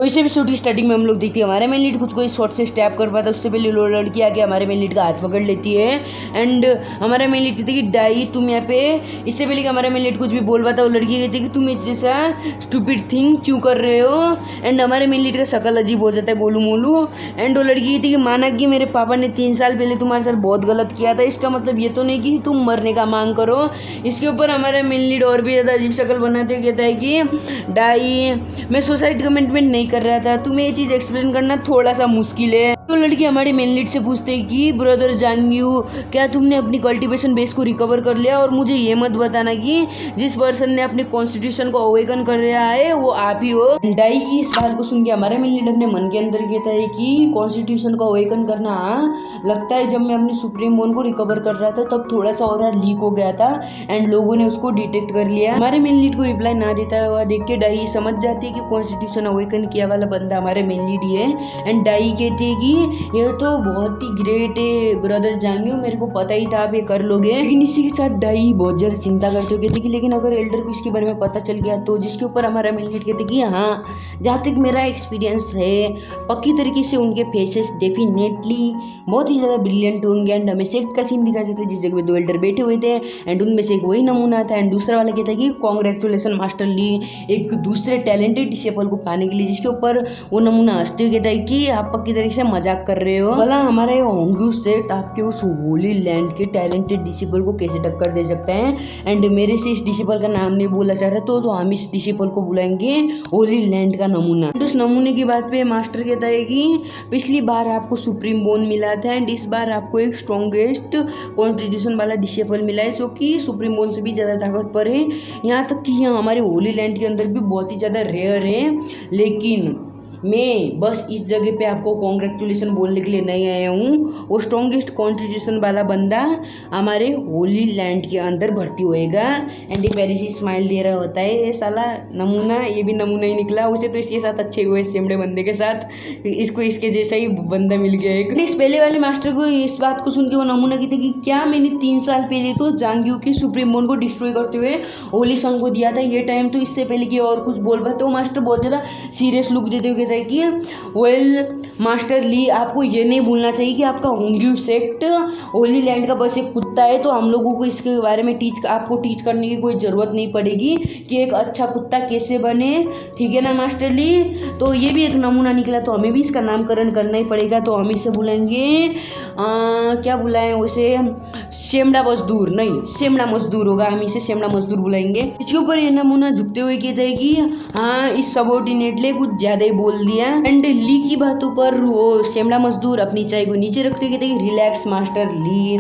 वैसे भी shoot starting में हम लोग देखते हैं हमारे मेन लीड खुद को इस शॉट से स्टैप कर पाता है, उससे पहले लड़की आके हमारे मेन लीड का हाथ पकड़ लेती है। एंड हमारा मेन लीड कहती है कि डाई तुम यहाँ पे, इससे पहले कि हमारा मेन लीड कुछ भी बोल पाता, वो लड़की कहती है कि तुम इस जैसा स्टूपिड थिंग क्यों कर रहे हो। एंड हमारे मेन लीड का शकल अजीब हो जाता है, गोलू मोलू। एंड वो लड़की कहती है कि माना कि मेरे पापा ने 3 साल पहले तुम्हारे साथ बहुत गलत किया था, इसका मतलब ये तो नहीं कि तुम मरने का मांग करो। इसके ऊपर हमारा मेन लीड और भी ज़्यादा अजीब शक्ल बनाते हुए कहता है कि डाई मैं सुसाइड कमिटमेंट नहीं कर रहा था, तुम्हें ये चीज़ एक्सप्लेन करना थोड़ा सा मुश्किल है। तो लड़की हमारे मेन लीड से पूछते हैं कि ब्रदर जांगयू क्या तुमने अपनी कल्टीवेशन बेस को रिकवर कर लिया, और मुझे ये मत बताना कि जिस पर्सन ने अपने कॉन्स्टिट्यूशन को अवेकन कर रहा है वो आप ही हो। डाई की इस बात को सुन के हमारे मेन लीड अपने मन के अंदर कहता है कि कॉन्स्टिट्यूशन को अवेकन करना लगता है जब मैं अपने सुप्रीम बोन को रिकवर कर रहा था तब थोड़ा सा और लीक हो गया था एंड लोगों ने उसको डिटेक्ट कर लिया। हमारे मेन लीड को रिप्लाई ना देता हुआ देख के डाई समझ जाती है कि कॉन्स्टिट्यूशन अवेकन किया वाला बंदा हमारे मेन लीड ही है। एंड डाई कहती है कि ये तो बहुत ही ग्रेट है ब्रदर जांगयू, मेरे को पता ही था आप ये कर लोगे। लेकिन इसी के साथ डाई बहुत ज़्यादा चिंता करते हो, कहते कि लेकिन अगर एल्डर को इसके बारे में पता चल गया तो, जिसके ऊपर हमारा मेन लीड कहते कि हाँ जहाँ तक मेरा एक्सपीरियंस है पक्की तरीके से उनके फेसेस डेफिनेटली बहुत ही ज़्यादा ब्रिलियंट होंगे। एंड हमें सेट का सीन दिखा जाता है जिस जगह पे 2 एल्डर बैठे हुए थे एंड उनमें से एक वही नमूना था। एंड दूसरा वाला कहता है कि कॉन्ग्रेचुलेसन मास्टर ली एक दूसरे टैलेंटेड डिसेबल को पाने के लिए, जिसके ऊपर वो नमूना हंसते हुए कहता है कि आप पक्की तरीके से मजाक कर रहे हो, भला हमारा ये होंगी सेट आपके उस होली लैंड के टैलेंटेड डिसेबल को कैसे टक्कर दे सकते हैं। एंड मेरे से इस डिसेबल का नाम नहीं बोला जा रहा तो हम इस डिसेबल को बुलाएंगे होली लैंड का नमूना। उस नमूने की बात पे मास्टर कहता है कि पिछली बार आपको सुप्रीम बोन मिला था एंड इस बार आपको एक स्ट्रॉन्गेस्ट कॉन्स्टिट्यूशन वाला डिसेबल मिला है जो कि सुप्रीम बोन से भी ज़्यादा ताकतवर है। यहाँ तक कि यहाँ हमारे होली लैंड के अंदर भी बहुत ही ज़्यादा रेयर है, लेकिन मैं बस इस जगह पे आपको कॉन्ग्रेचुलेसन बोलने के लिए नहीं आया हूँ। वो स्ट्रॉन्गेस्ट कॉन्स्टिट्यूशन वाला बंदा हमारे होली लैंड के अंदर भर्ती होएगा। एंड ये पैरिसी स्माइल दे रहा होता है, ये साला नमूना, ये भी नमूना ही निकला। उसे तो इसके साथ अच्छे हुए सेमड़े बंदे के साथ, इसको इसके जैसा ही बंदा मिल गया एक। इस पहले वाले मास्टर को इस बात को सुन के वो नमूना कहते कि क्या मैंने 3 साल पहले तो जांगयू की सुप्रीम बोन को डिस्ट्रॉय करते हुए होली सॉन्ग को दिया था, ये टाइम तो इससे पहले कि और कुछ बोल पाते। वो मास्टर बहुत ज़्यादा सीरियस लुक देते हुए कि वेल मास्टर ली आपको ये नहीं भूलना चाहिए कि आपका होंग्यू सेक्ट होली लैंड का बस एक कुत्ता है, तो हम लोगों को इसके बारे में आपको टीच करने की कोई ज़रूरत नहीं पड़ेगी कि एक अच्छा कुत्ता कैसे बने, ठीक है ना मास्टर ली। तो ये भी एक नमूना निकला, तो हमें भी इसका नामकरण करना ही पड़ेगा। तो हम इसे बुलाएंगे क्या बुलाएं उसे, शेमड़ा मजदूर, नहीं शेमड़ा मजदूर होगा, हम इसे शेमड़ा मजदूर बुलाएंगे। इसके ऊपर ये नमूना झुकते हुए कहता है कि हाँ इस सबॉर्डिनेट ने कुछ ज़्यादा ही बोल दिया। एंड ली की बातों पर वो शेमड़ा मजदूर अपनी चाय को नीचे रखते हुए कहते हैं रिलैक्स मास्टर ली,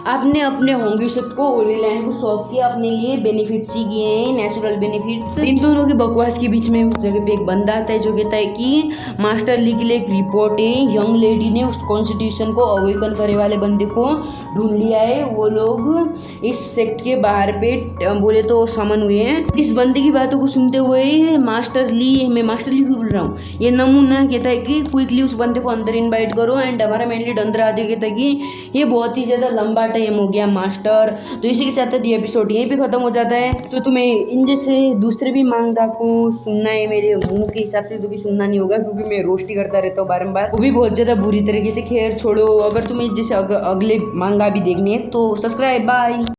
आपने अपने होंगी सब को होली लैंड को सौंप किया, अपने लिए बेनिफिट्स ही किए हैं, नेचुरल बेनिफिट्स। इन दोनों के बकवास के बीच में उस जगह पे एक बंदा आता है जो कहता है कि मास्टर ली के लिए एक रिपोर्ट है, यंग लेडी ने उस कॉन्स्टिट्यूशन को अवेकन करने वाले बंदे को ढूंढ लिया है, वो लोग इस सेक्ट के बाहर पे बोले तो समन हुए हैं। इस बंदे की बातों को सुनते हुए मास्टर ली, मैं मास्टर ली बोल रहा हूँ, ये नमूना कहता है कि क्विकली उस बंदे को अंदर इन्वाइट करो। एंड हमारा मेन लीड अंदर आते कहता है कि ये बहुत ही ज़्यादा लंबा टाइम हो गया मास्टर। तो इसी के साथ ये एपिसोड यहीं पे खत्म हो जाता है। तो तुम्हें इन जैसे दूसरे भी मांगा को सुनना है मेरे मुंह के हिसाब से, तो कि सुनना नहीं होगा क्योंकि मैं रोस्टी करता रहता हूँ बारंबार, वो भी बहुत ज़्यादा बुरी तरीके से। खैर छोड़ो, अगर तुम्हें जैसे अगले मांगा भी देखनी है तो सब्सक्राइब, बाय।